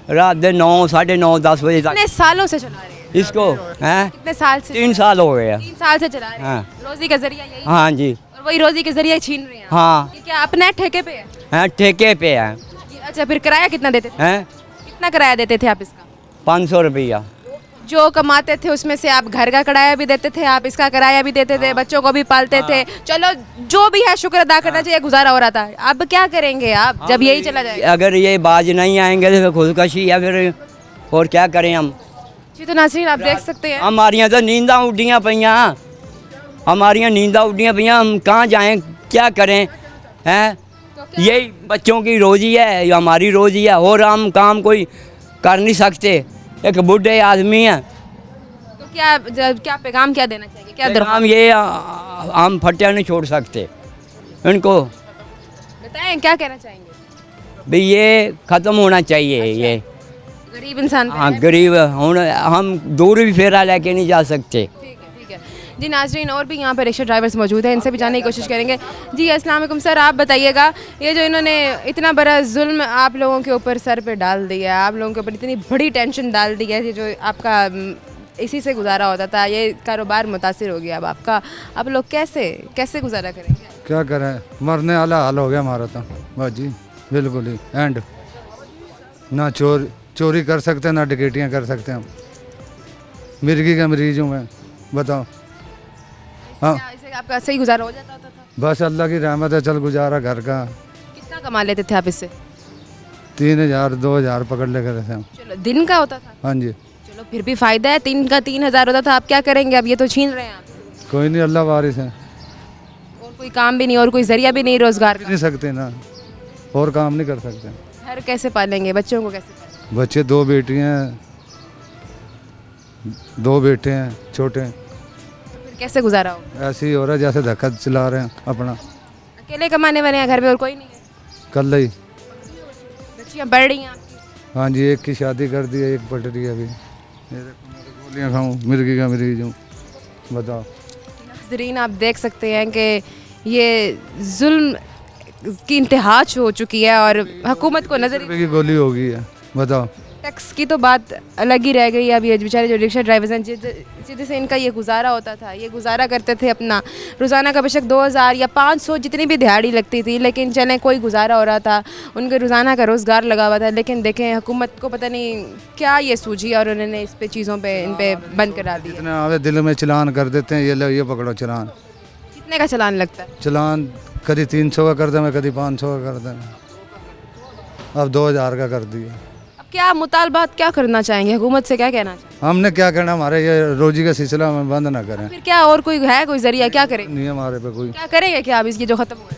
रात के 9, 9:30, 10 बजे तक कितने सालों से चला रहे हैं इसको। हैं, कितने साल से? 3 साल हो गए। 3 साल से चला रहे हैं। हाँ। रोजी का जरिया यही है? हाँ जी। और वही रोजी के जरिए छीन रहे हैं? हाँ। ये क्या अपने ठेके पे है? हैं, ठेके पे है। अच्छा, फिर किराया कितना देते थे? हैं, कितना किराया देते थे आप इसका? 500 रुपया। जो कमाते थे उसमें से आप घर का किराया भी देते थे, आप इसका किराया भी देते थे, बच्चों को भी पालते थे। चलो जो भी है शुक्र अदा करना चाहिए, गुजारा हो रहा था। अब क्या करेंगे आप जब यही चला जाएगा? अगर ये बाज नहीं आएंगे तो फिर खुदकशी या फिर और क्या करें हम? जी तो नाज़रीन, आप देख सकते हैं हमारियाँ तो नींदा उड्डियाँ पैया, हमारियाँ नींदा उड्डियाँ पैया, हम कहाँ जाएं? क्या करें? हैं, यही बच्चों की रोज़ी है, ये हमारी रोज़ी है, और हम काम कोई कर नहीं सकते। एक बूढ़े आदमी है। तो क्या पैगाम क्या देना चाहिए? क्या हम ये हम फटिया नहीं छोड़ सकते इनको। बताएं क्या कहना चाहेंगे? भाई ये ख़त्म होना चाहिए। ये गरीब इंसान पे हाँ है। गरीब हूँ, हम दूर भी फेरा लेके नहीं जा सकते। ठीक है जी। नाजरीन और भी यहाँ पर रिक्शा ड्राइवर्स मौजूद हैं, इनसे भी जानने की कोशिश करेंगे। जी अस्सलाम वालेकुम सर, आप बताइएगा ये जो इन्होंने इतना बड़ा जुल्म आप लोगों के ऊपर सर पे डाल दिया, आप लोगों के ऊपर इतनी बड़ी टेंशन डाल दी है, ये जो आपका इसी से गुजारा होता था, ये कारोबार मुतासिर हो गया अब आपका, आप लोग कैसे गुजारा करेंगे? क्या करें, मरने वाला हाल हो गया हमारा तो बस जी, बिल्कुल ही एंड। ना चोरी कर सकते ना डकैतियाँ कर सकते हम। मिर्गी का मरीज हूँ मैं, बताओ। हाँ इससे आपका सही गुजारा हो जाता था? बस अल्लाह की रहमत है, चल गुजारा घर का। कितना कमा लेते थे आप इससे? 3000 2000 पकड़ ले कर हम। चलो दिन का होता था, हाँ जी, चलो फिर भी फ़ायदा है, 3,000 होता था, आप क्या करेंगे? अब ये तो छीन रहे हैं आप। कोई नहीं, अल्लाह वारिस है। और कोई काम भी नहीं और कोई जरिया भी नहीं रोज़गार का। नहीं सकते ना, और काम नहीं कर सकते। घर कैसे पालेंगे, बच्चों को कैसे पालेंगे? बच्चे 2 बेटियाँ हैं, 2 बेटे हैं छोटे। फिर कैसे गुजारा होगा? ऐसे ही हो रहा है जैसे धक्का चला रहे हैं अपना। अकेले कमाने वाले हैं घर में और कोई नहीं है? कल ही। बच्चियाँ बढ़ रही हैं आपकी? हाँ जी, एक की शादी कर दी है, एक पट रही है अभी। ये देखो, मैं तो गोलियाँ खाऊँ, मिर्गी का मरीज हूँ, बताओ। नाज़रीन आप देख सकते हैं कि ये जुल्म की इंतहा हो चुकी है और हुकूमत को नज़र रुपए की गोली हो गई है, बताओ। टैक्स की तो बात अलग ही रह गई है। अब ये बेचारे जो रिक्शा ड्राइवर्स हैं जिससे इनका ये गुजारा होता था, ये गुजारा करते थे अपना रोज़ाना का बेशक 2000 या 500 जितनी भी दिहाड़ी लगती थी, लेकिन चलें कोई गुजारा हो रहा था, उनके रोज़ाना का रोज़गार लगा हुआ था। लेकिन देखें हुकूमत को पता नहीं क्या ये सूझी और उन्होंने इस पे चीज़ों पे इन पे बंद करा दिया। जितने आवे दिल में चलान कर देते हैं, ये लो ये पकड़ो चलान। कितने का चालान लगता है? चलान कभी 300 का कर दें, कभी 500 का कर दें, अब 2000 का कर दिया। अब क्या मुतालबात क्या करना चाहेंगे, हुकूमत से क्या कहना चाहेंगे? हमने क्या करना, हमारे ये रोजी का सिलसिला हम बंद ना करें। फिर क्या और कोई है, कोई जरिया, क्या करें? नहीं हमारे पे कोई। क्या करेंगे क्या अब इसकी जो ख़त्म हुआ है?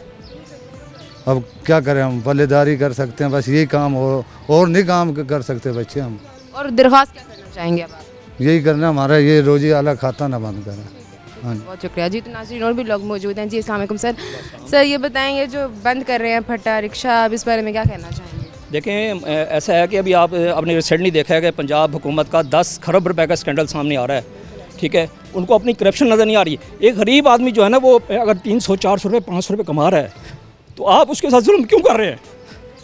अब क्या करें, हम पल्लेदारी कर सकते हैं, बस यही काम हो, और नहीं काम कर सकते बच्चे हम। और दरख्वास्त क्या करना चाहेंगे अब आप? यही करना, हमारा ये रोजी वाला खाता ना बंद करें। हाँ जी। बहुत शुक्रिया जी। तो नाज़रीन और भी लोग मौजूद हैं। जी अस्सलाम वालेकुम सर। सर ये बताएं, ये जो बंद कर रहे हैं फट्टा रिक्शा, अब इस बारे में क्या कहना चाहेंगे? देखें, ऐसा है कि अभी आपने रिसेंटली देखा है कि पंजाब हुकूमत का 10 खरब रुपए का स्कैंडल सामने आ रहा है, ठीक है। उनको अपनी करप्शन नज़र नहीं आ रही। एक गरीब आदमी जो है ना, वो अगर 300 400 रुपये 500 रुपये कमा रहा है, तो आप उसके साथ जुल्म क्यों कर रहे हैं?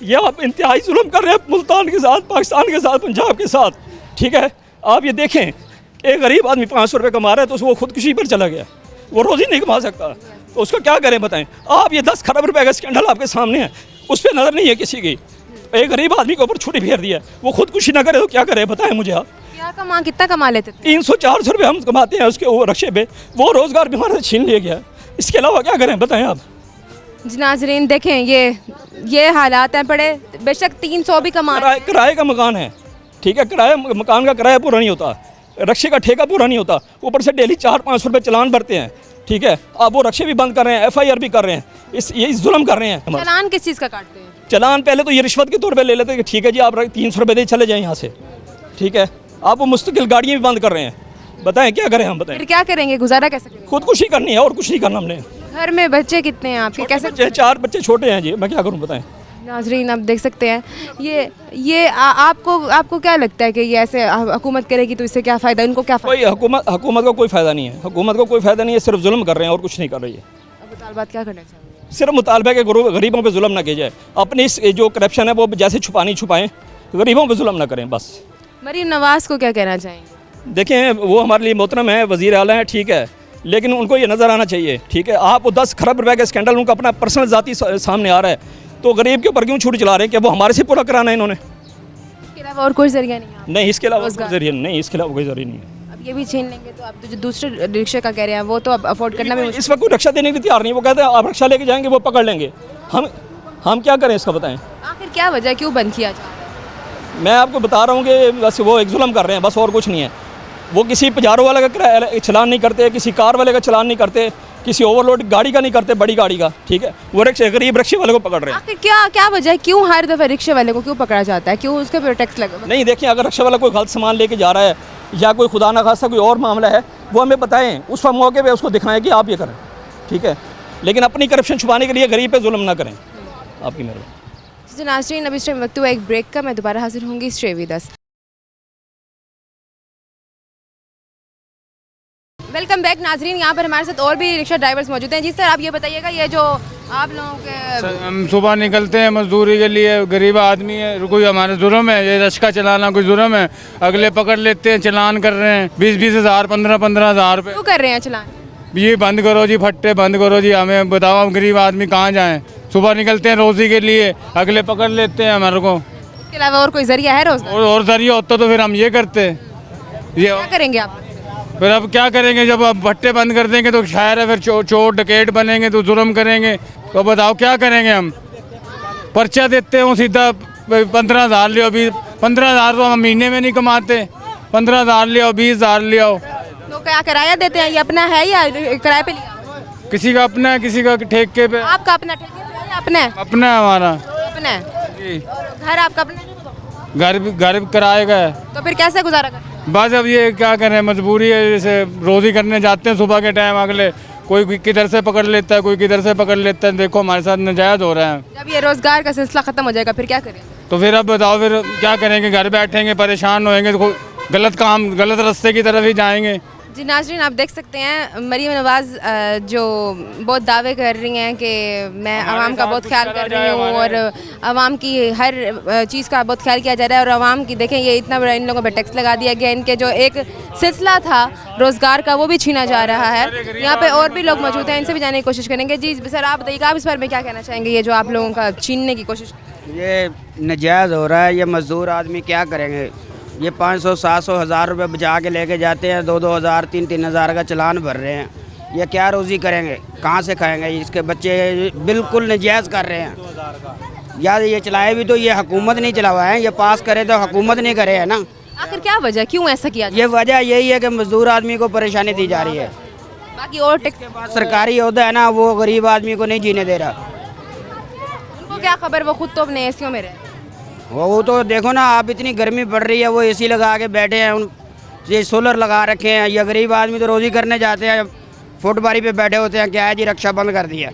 ये आप इंतहाई जुल्म कर रहे हैं मुल्तान के साथ, पाकिस्तान के साथ, पंजाब के साथ, ठीक है। आप ये देखें, एक गरीब आदमी 500 रुपये कमा रहा है, तो वो खुदकुशी पर चला गया, वो रोज़ी नहीं कमा सकता, तो उसको क्या करें बताएं आप? ये 10 खरब रुपए का स्कैंडल आपके सामने है, उस पर नज़र नहीं है किसी की। एक गरीब आदमी के ऊपर छुरी फेर दिया, वो खुदकुशी ना करे तो क्या करे बताएं मुझे आप? कितना कमा लेते थे? 300 400 रुपये हम कमाते हैं उसके वो रक्शे पे, वो रोज़गार भी हमारे से छीन लिया गया। इसके अलावा क्या करें बताएं आप? जी नाज़रीन देखें, ये हालात हैं पड़े, बेशक 300 भी कमा रहे हैं। किराए का मकान है, ठीक है, मकान का किराया पूरा नहीं होता, रक्शे का ठेका पूरा नहीं होता, ऊपर से डेली 400-500 रुपये चलान भरते हैं, ठीक है। अब वो रक्शे भी बंद कर रहे हैं, FIR भी कर रहे हैं, ये जुल्म कर रहे हैं। चालान किस चीज़ का काटते हैं? चलान पहले तो ये रिश्वत के तौर पे ले लेते हैं कि ठीक है जी आप 300 रुपये दे चले जाएं यहाँ से, ठीक है। आप वो मुस्तकिल गाड़ियाँ भी बंद कर रहे हैं, बताएं क्या करें हम? बताएं फिर क्या करेंगे, गुजारा कैसे करेंगे? खुदकुशी करनी है और कुछ नहीं करना हमने। घर में बच्चे कितने हैं आपके, कैसे? बच्चे 4 बच्चे छोटे हैं जी, मैं क्या करूँ बताएं? नाज़रीन आप देख सकते हैं, आपको क्या लगता है कि ये ऐसे हुकूमत करेगी तो इससे क्या फ़ायदा, इनको क्या फ़ायदा? कोई हुकूमत का कोई फ़ायदा नहीं है, हुकूमत को कोई फ़ायदा नहीं है, सिर्फ जुल्म कर रहे हैं और कुछ नहीं कर रही है। अब मुतालबात क्या करना चाहिए? सिर्फ मुतालबा है कि गरीबों पे जुल्म ना किया जाए, अपनी इस जो करप्शन है वो जैसे छुपाएं, गरीबों पे जुल्म ना करें बस। मरीम नवाज़ को क्या कहना चाहेंगे? देखें, वो हमारे लिए मोहतरम है, वज़ीर आला है, ठीक है, लेकिन उनको ये नज़र आना चाहिए, ठीक है। आप वो 10 खरब रुपए का स्कैंडल उनका अपना पर्सनल ज़ाती सामने आ रहा है, तो गरीब के ऊपर क्यों छूट चला रहे हैं? कि वो हमारे से पूरा कराना है इन्होंने? इसके अलावा और कोई जरिया नहीं है? नहीं, इसके अलावा कोई रोज़गार? जरिया नहीं, इसके अलावा कोई जरिया नहीं है। अब ये भी छीन लेंगे तो आप जो दूसरे रिक्शे का कह रहे हैं वो तो अब अफोर्ड करना भी मुश्किल। इस वक्त कोई रक्षा देने के लिए तैयार नहीं, वो कहते हैं आप रक्षा लेके जाएंगे वो पकड़ लेंगे, हम क्या करें इसका बताएं? आखिर क्या वजह, क्यों बंद किया जा रहा है? मैं आपको बता रहा हूँ कि बस वो एक जुल्म कर रहे हैं, बस और कुछ नहीं है। वो किसी पजारों वाले का किराया चलान नहीं करते, किसी कार वाले का चलान नहीं करते, किसी ओवरलोड गाड़ी का नहीं करते, बड़ी गाड़ी का, ठीक है। वो गरीब रिक्शे वाले को पकड़ रहे हैं। आखिर क्या वजह है, क्यों हर दफ़ा रिक्शे वाले को क्यों पकड़ा जाता है, क्यों उसके पर टैक्स लगा? नहीं देखिए, अगर रिक्शे वाला कोई गलत सामान लेके जा रहा है या कोई खुदा न खासा कोई और मामला है, वो हमें बताएं, उस मौके पे उसको दिखाएं कि आप ये करें, ठीक है। लेकिन अपनी करप्शन छुपाने के लिए गरीब पे जुल्म ना करें, आपकी मेहरबानी। नाज़रीन अब इस टाइम वक्त हुआ एक ब्रेक का, मैं दोबारा हाजिर होंगी stay with us. Welcome back नाजरीन, यहाँ पर हमारे साथ और भी रिक्शा ड्राइवर्स मौजूद हैं। जी सर, आप ये बताइएगा, ये जो आप लोगों के हम सुबह निकलते हैं मजदूरी के लिए, गरीब आदमी है, कोई हमारे जुर्म है ये रिक्शा चलाना, कोई जुर्म है? अगले पकड़ लेते हैं, चलान कर रहे हैं 20-20 हज़ार 15-15 हज़ार रुपये। क्यों कर रहे हैं चलान? ये बंद करो जी, फट्टे बंद करो जी, हमें बताओ हम गरीब आदमी कहाँ जाएँ? सुबह निकलते हैं रोज़ी के लिए, अगले पकड़ लेते हैं हमारे को। इसके अलावा और कोई जरिया है रोजगार? और जरिए होता तो फिर हम ये करते। ये क्या करेंगे आप? फिर अब क्या करेंगे, जब अब भट्टे बंद कर देंगे तो शायर है, फिर चोर डकैत बनेंगे तो जुर्म करेंगे, तो बताओ क्या करेंगे हम? पर्चा देते हो सीधा 15 हज़ार ले आओ, 15 हज़ार तो हम महीने में नहीं कमाते, 15 हज़ार ले आओ, 20 हज़ार ले आओ। तो क्या किराया देते हैं? ये अपना है या किराए पे लिया? किसी का अपना है, किसी का ठेके पे। आपका अपना ठेके पे है या अपना है? अपना है हमारा अपना है। जी। घर आपका अपना है? घर किराए का है। तो फिर कैसे गुजारा करें? बस अब ये क्या करें, मजबूरी है, जैसे रोज़ी करने जाते हैं सुबह के टाइम, अगले कोई किधर से पकड़ लेता है, कोई किधर से पकड़ लेता है। देखो हमारे साथ नाजायज़ हो रहा है। जब ये रोजगार का सिलसिला खत्म हो जाएगा फिर क्या करें? तो फिर अब बताओ फिर क्या करेंगे? घर बैठेंगे, परेशान होएंगे, तो गलत काम, गलत रास्ते की तरफ ही जाएंगे। जी नाज़रीन, आप देख सकते हैं मरीम नवाज़ जो बहुत दावे कर रही हैं कि मैं आवाम का बहुत ख्याल कर रही हूँ और आवाम की हर चीज़ का बहुत ख्याल किया जा रहा है। और आवाम की देखें, ये इतना बड़ा इन लोगों पर टैक्स लगा दिया गया, इनके जो एक सिलसिला था रोज़गार का वो भी छीना जा रहा है। यहाँ पे और भी लोग मौजूद हैं, इनसे भी जानने की कोशिश करेंगे। जी सर, आप बताइएगा, आप इस बारे में क्या कहना चाहेंगे? ये जो आप लोगों का छीनने की कोशिश, ये नाजायज़ हो रहा है। ये मज़दूर आदमी क्या करेंगे? ये 500-700 हज़ार रुपये बचा के लेके जाते हैं, 2-2 हज़ार 3-3 हज़ार का चलान भर रहे हैं। ये क्या रोज़ी करेंगे? कहाँ से खाएंगे? इसके बच्चे बिल्कुल नाजायज़ कर रहे हैं। यार ये चलाए भी तो ये हुकूमत नहीं चलावा है, ये पास करे तो हुकूमत नहीं करे है ना। आखिर क्या वजह, क्यों ऐसा किया? ये वजह यही है कि मज़दूर आदमी को परेशानी दी जा रही है। बाकी और टैक्स सरकारी अहदा है ना, वो गरीब आदमी को नहीं जीने दे रहा। उनको क्या खबर, वो खुद तो अपने एसियों में रहे। वो तो देखो ना, आप इतनी गर्मी पड़ रही है, वो एसी लगा के बैठे हैं, उन ये सोलर लगा रखे हैं। या गरीब आदमी तो रोज़ी करने जाते हैं, फुटबारी पे बैठे होते हैं, क्या है जी रक्षा बंद कर दिया।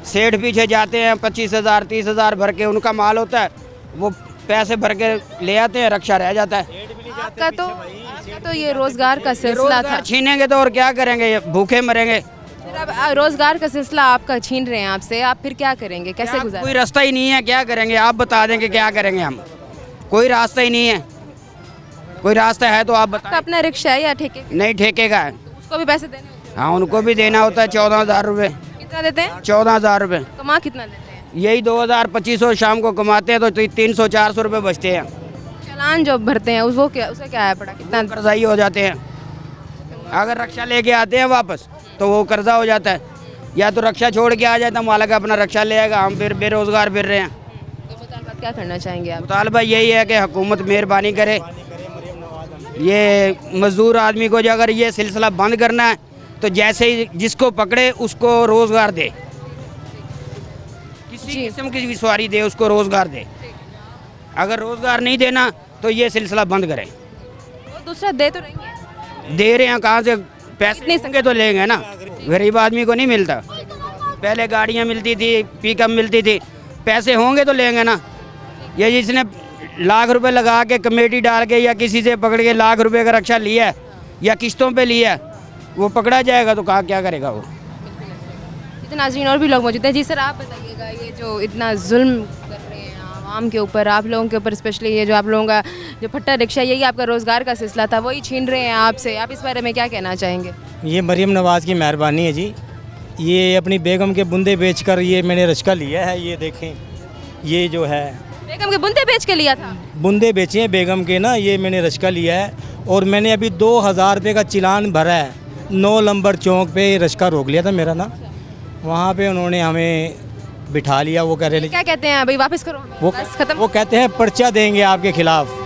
सेठ पीछे जाते हैं, 25 हज़ार 30 हज़ार भर के उनका माल होता है, वो पैसे भर के ले आते हैं, रक्षा रह जाता है। आपका तो ये रोज़गार का सिलसिला था। छीनेंगे तो और क्या करेंगे? भूखे मरेंगे। फिर अब रोज़गार का सिलसिला आपका छीन रहे हैं आपसे, आप फिर क्या करेंगे? कैसे कोई गुजारें? रास्ता ही नहीं है, क्या करेंगे? आप बता देंगे क्या करेंगे हम? कोई रास्ता ही नहीं है। कोई रास्ता है तो आप आपका बताएं। अपना रिक्शा है या ठेके? नहीं, ठेके का है। उसको भी पैसे देने होते हाँ, उनको भी देना होता है 14 हज़ार रुपये। हैं? कितना देते हैं? 14 हज़ार रुपये। कमा कितना लेते हैं? यही 2000-2500 शाम को कमाते हैं तो 300-400 रुपये बचते हैं। चालान जो भरते हैं वो क्या, उसे क्या है पड़ा, कितना? कर्जाई हो जाते हैं। अगर रक्षा लेके आते हैं वापस तो वो कर्जा हो जाता है, या तो रक्षा छोड़ के आ जाता है, मालिक अपना रक्षा ले आएगा, हम फिर बेरोज़गार फिर रहे हैं। तो मुतालबा क्या करना चाहेंगे आप? मुतालबा यही है कि हुकूमत मेहरबानी करे, ये मज़दूर आदमी को जो अगर ये सिलसिला बंद करना है तो जैसे ही जिसको पकड़े उसको रोज़गार दे, किसी किस्म की भी सवारी दे, उसको रोज़गार दे। अगर रोज़गार नहीं देना तो ये सिलसिला बंद करें। वो दूसरा दे तो नहीं है। दे रहे हैं, कहाँ से पैसे संगे तो लेंगे ना, गरीब आदमी को नहीं मिलता। पहले गाड़ियाँ मिलती थी, पिकअप मिलती थी, पैसे होंगे तो लेंगे ना। ये जिसने लाख रुपए लगा के कमेटी डाल के या किसी से पकड़ के लाख रुपए का रक्षा लिया है या किस्तों पे लिया है, वो पकड़ा जाएगा तो कहाँ क्या करेगा वो। इतने नाज़रीन और भी लोग मौजूद हैं। जी सर, आप बताइएगा, ये जो इतना जुल्म कर रहे हैं आवाम के ऊपर, आप लोगों के ऊपर स्पेशली, ये जो आप लोगों का जो फट्टा रिक्शा, यही आपका रोज़गार का सिलसिला था, वही छीन रहे हैं आपसे, आप इस बारे में क्या कहना चाहेंगे? ये मरीम नवाज़ की मेहरबानी है जी। ये अपनी बेगम के बुंदे बेचकर ये मैंने रिक्शा लिया है। ये देखें, ये जो है बेगम के बुंदे बेच के लिया था? बुंदे बेचे हैं बेगम के ना, ये मैंने रिक्शा लिया है। और मैंने अभी 2000 रुपये का चालान भरा है। 9 नंबर चौक पे रिक्शा रोक लिया था मेरा ना, वहाँ पे उन्होंने हमें बिठा लिया। वो कह रहे क्या कहते हैं भाई, वापस करो, वो बस खत्म? वो कहते हैं पर्चा देंगे आपके खिलाफ।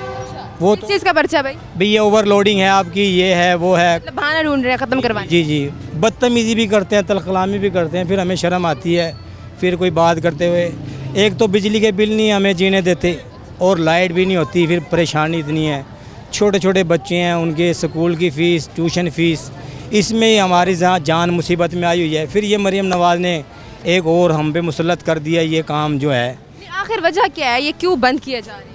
वो किस चीज़ का पर्चा भाई? भाई ये ओवरलोडिंग है आपकी, ये है वो है। मतलब बहाना ढूंढ रहे हैं ख़त्म करवाने। जी जी, बदतमीज़ी भी करते हैं, तलखलामी भी करते हैं, फिर हमें शर्म आती है फिर कोई बात करते हुए। एक तो बिजली के बिल नहीं हमें जीने देते और लाइट भी नहीं होती, फिर परेशानी इतनी है। छोटे छोटे बच्चे हैं, उनके स्कूल की फ़ीस, ट्यूशन फ़ीस, इसमें ही हमारी जान मुसीबत में आई हुई है। फिर ये मरीम नवाज़ ने एक और हम पे मुसल्लत कर दिया ये काम जो है। आखिर वजह क्या है, ये क्यों बंद किए जा रहे हैं?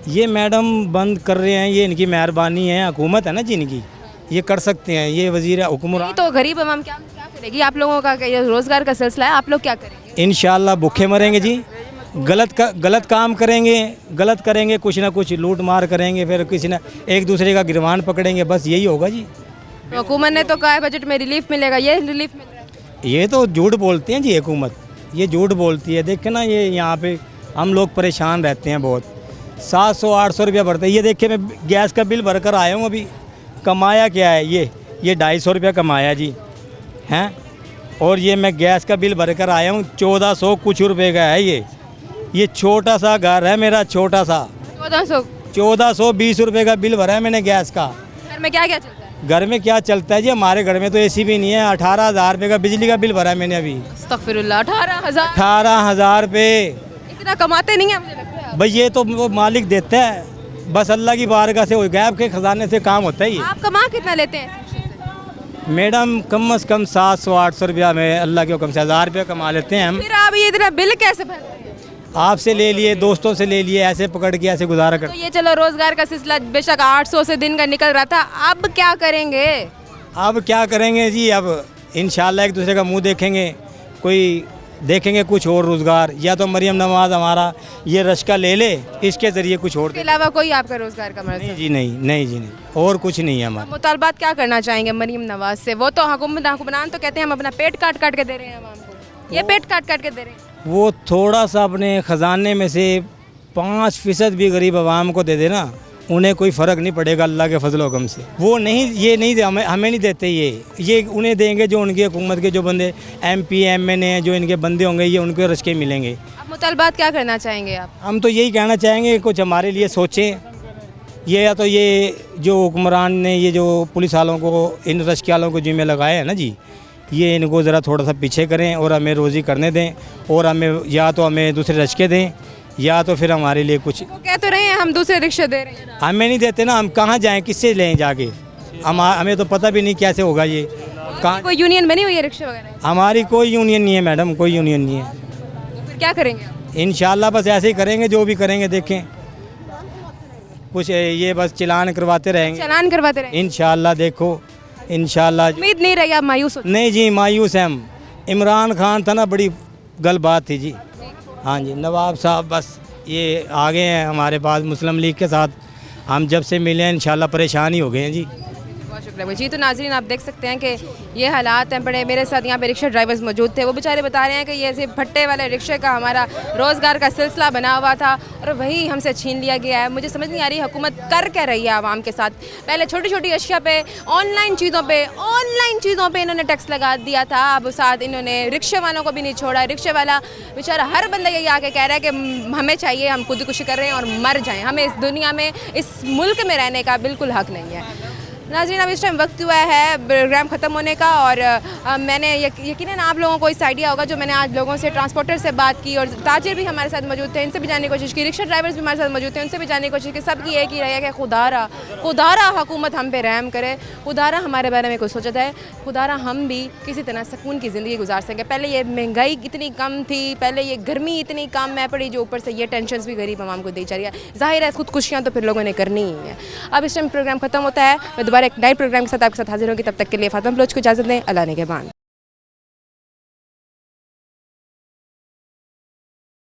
ये मैडम बंद कर रहे हैं, ये इनकी मेहरबानी है, हुकूमत है ना जिनकी, ये कर सकते हैं, ये वजीर हुक्मरान। तो गरीब अवाम क्या क्या करेगी? आप लोगों का ये रोज़गार का सिलसिला है, आप लोग क्या करेंगे? इंशाल्लाह भूखे मरेंगे जी। गलत काम करेंगे, गलत करेंगे, कुछ ना कुछ लूट मार करेंगे, फिर किसी ना एक दूसरे का गिरबान पकड़ेंगे, बस यही होगा जी। तो हुकूमत ने तो कहा है बजट में रिलीफ मिलेगा, ये रिलीफ मिल रहा है? ये तो झूठ बोलते हैं जी हुकूमत, ये झूठ बोलती है। देखे ना ये यहाँ पे हम लोग परेशान रहते हैं बहुत, 700-800 रुपया भरते हैं। ये देखिए मैं गैस का बिल भर कर आया हूँ अभी, कमाया क्या है ये 250 रुपया कमाया जी हैं। और ये मैं गैस का बिल भर कर आया हूँ 1400 कुछ रुपए का है। ये छोटा सा घर है मेरा, छोटा सा 1420 रुपये का बिल भरा है मैंने गैस का। घर में क्या क्या चलता है? घर में क्या चलता है जी, हमारे घर में तो एसी भी नहीं है। 18,000 रुपये का बिजली का बिल भरा है मैंने अभी। अस्तगफिरुल्लाह, 18,000। 18,000 रुपये। इतना कमाते नहीं है मुझे लगता है। भाई ये तो वो मालिक देता है, बस अल्लाह की बारगाह से गैब के खजाने से काम होता है ये। आप कमा कितना लेते हैं? मैडम कम से कम 700-800 रुपया में अल्लाह के हुक्म से 1000 रुपया कमा लेते हैं हम। फिर आप ये इतना बिल कैसे भर रहे हैं? आपसे ले लिए, दोस्तों से ले लिए, ऐसे पकड़ के ऐसे गुजारा कर। तो ये चलो रोजगार का सिलसिला बेशक 800 से दिन का निकल रहा था, अब क्या करेंगे? अब क्या करेंगे जी, अब इंशाल्लाह एक दूसरे का मुंह देखेंगे, कोई देखेंगे कुछ और रोज़गार, या तो मरियम नवाज हमारा ये रश्का ले ले, इसके ज़रिए कुछ और इसके अलावा कोई आपका रोजगार का मरज़? नहीं जी, नहीं जी, नहीं, और कुछ नहीं है हमारा। मुतालबात क्या करना चाहेंगे मरियम नवाज से? वो तो हुक्मरान तो कहते हैं हम अपना पेट काट काट के दे रहे हैं आवाम को, ये पेट काट काट के दे रहे हैं। वो थोड़ा सा अपने ख़जाने में से 5% भी गरीब आवाम को दे देना, उन्हें कोई फ़र्क नहीं पड़ेगा अल्लाह के फजल हुक्म से। वो नहीं, ये नहीं हमें नहीं देते, ये उन्हें देंगे जो उनकी हुकूमत के जो बंदे MP MNA हैं, जो इनके बंदे होंगे, ये उनके रश्के मिलेंगे। अब मुतालबात क्या करना चाहेंगे आप? हम तो यही कहना चाहेंगे कि कुछ हमारे लिए सोचें। ये या तो ये जो हुक्मरान ने ये जो पुलिस वालों को, इन रश्के वालों को जिम्मे लगाए हैं ना जी, ये इनको ज़रा थोड़ा सा पीछे करें और हमें रोज़ी करने दें, और हमें या तो हमें दूसरे रश्के दें, या तो फिर हमारे लिए कुछ। वो कह तो रहे हैं हम दूसरे रिक्शे दे रहे हैं। हमें नहीं देते ना, हम कहाँ जाएं, किससे लें जाके? हमें तो पता भी नहीं कैसे होगा ये कहाँ। कोई यूनियन बनी हुई है रिक्शे वगैरह? हमारी कोई यूनियन नहीं है मैडम, कोई यूनियन नहीं है। तो फिर क्या करेंगे आप? इंशाल्लाह बस ऐसे ही करेंगे, जो भी करेंगे देखें, कुछ ये बस चलान करवाते रहेंगे, चालान करवाते रहे। इंशाल्लाह। देखो इंशाल्लाह। उम्मीद नहीं रही, आप मायूस हो? नहीं जी, मायूस हैं हम। इमरान खान था ना, बड़ी गल बात थी जी। हाँ जी, नवाब साहब बस ये आ गए हैं हमारे पास मुस्लिम लीग के साथ, हम जब से मिले हैं इंशाल्लाह परेशान ही हो गए हैं जी। बहुत शुक्रिया जी। तो नाज़रीन आप देख सकते हैं कि ये हालात हैं बड़े। मेरे साथ यहाँ पे रिक्शा ड्राइवर्स मौजूद थे, वो बेचारे बता रहे हैं कि ये सिर्फ भट्टे वाले रिक्शे का हमारा रोज़गार का सिलसिला बना हुआ था और वही हमसे छीन लिया गया है। मुझे समझ नहीं आ रही हुकूमत कर क्या रही है आवाम के साथ। पहले छोटी छोटी अशिया पे, ऑनलाइन चीज़ों पे इन्होंने टैक्स लगा दिया था, अब साथ इन्होंने रिक्शे वालों को भी नहीं छोड़ा। रिक्शे वाला बेचारा हर बंदा यही आके कह रहा है कि हमें चाहिए, हम खुदकुशी कर रहे हैं और मर जाएँ, हमें इस दुनिया में, इस मुल्क में रहने का बिल्कुल हक नहीं है। नाज़रीन अब इस टाइम वक्त हुआ है प्रोग्राम ख़त्म होने का, और मैंने यकीनन आप लोगों को इस आइडिया होगा जो मैंने आज लोगों से, ट्रांसपोर्टर से बात की, और ताजिर भी हमारे साथ मौजूद थे, इनसे भी जानने की कोशिश की, रिक्शा ड्राइवर्स भी हमारे साथ मौजूद थे, उनसे भी जानने की कोशिश की। सबकी एक ही रही है कि खुदारा हुकूमत हम पे रहम करे, खुदारा हमारे बारे में कुछ सोचा जाए, खुदारा हम भी किसी तरह सुकून की ज़िंदगी गुजार सकें। पहले ये महंगाई इतनी कम थी, पहले ये गर्मी इतनी कम है पड़ी, जो ऊपर से ये टेंशन भी गरीब आवाम को दी जा रही है। ज़ाहिर है खुदकुशियाँ तो फिर लोगों ने करनी ही है। अब इस टाइम प्रोग्राम ख़त्म होता है, मैं दोबारा एक नए प्रोग्राम के साथ आपके साथ हाजिर होगी। तब तक के लिए फातिमा बलोच को इजाज़त दें। अल्लाह ने के बाद।